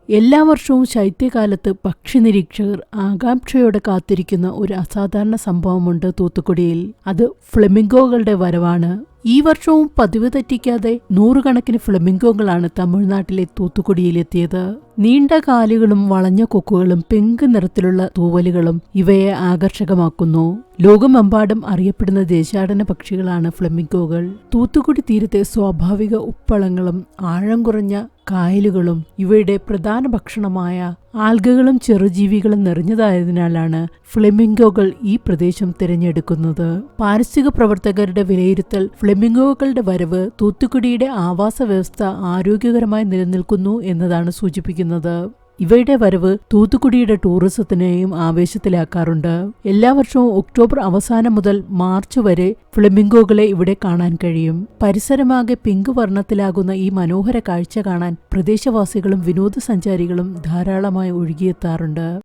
എല്ലാ വർഷവും ശൈത്യകാലത്ത് പക്ഷി നിരീക്ഷകർ ആകാംക്ഷയോടെ കാത്തിരിക്കുന്ന ഒരു അസാധാരണ സംഭവമുണ്ട് തൂത്തുക്കുടിയിൽ. അത് ഫ്ലെമിംഗോകളുടെ വരവാണ്. ഈ വർഷവും പതിവ് തെറ്റിക്കാതെ നൂറുകണക്കിന് ഫ്ലെമിംഗോകളാണ് തമിഴ്നാട്ടിലെ തൂത്തുക്കുടിയിലെത്തിയത്. നീണ്ട കാലുകളും വളഞ്ഞ കൊക്കുകളും പിങ്ക് നിറത്തിലുള്ള തൂവലുകളും ഇവയെ ആകർഷകമാക്കുന്നു. ലോകമെമ്പാടും അറിയപ്പെടുന്ന ദേശാടന പക്ഷികളാണ് ഫ്ലെമിംഗോകൾ. തൂത്തുക്കുടി തീരത്തെ സ്വാഭാവിക ഉപ്പളങ്ങളും ആഴം കുറഞ്ഞ കായലുകളും ഇവയുടെ പ്രധാന ഭക്ഷണമായ ആൽഗകളും ചെറുജീവികളും നിറഞ്ഞതായതിനാലാണ് ഫ്ലെമിംഗോകൾ ഈ പ്രദേശം തിരഞ്ഞെടുക്കുന്നത്. പാരിസ്ഥിതിക പ്രവർത്തകരുടെ വിലയിരുത്തൽ ഫ്ലെമിംഗോകളുടെ വരവ് തൂത്തുക്കുടിയുടെ ആവാസ വ്യവസ്ഥ ആരോഗ്യകരമായി നിലനിൽക്കുന്നു എന്നതാണ് സൂചിപ്പിക്കുന്നത്. ഇവയുടെ വരവ് തൂത്തുക്കുടിയുടെ ടൂറിസത്തിനെയും ആവേശത്തിലാക്കാറുണ്ട്. എല്ലാ വർഷവും ഒക്ടോബർ അവസാനം മുതൽ മാർച്ച് വരെ ഫ്ലെമിംഗോകളെ ഇവിടെ കാണാൻ കഴിയും. പരിസരമാകെ പിങ്ക് വർണ്ണത്തിലാകുന്ന ഈ മനോഹര കാഴ്ച കാണാൻ പ്രദേശവാസികളും വിനോദസഞ്ചാരികളും ധാരാളമായി ഒഴുകിയെത്താറുണ്ട്.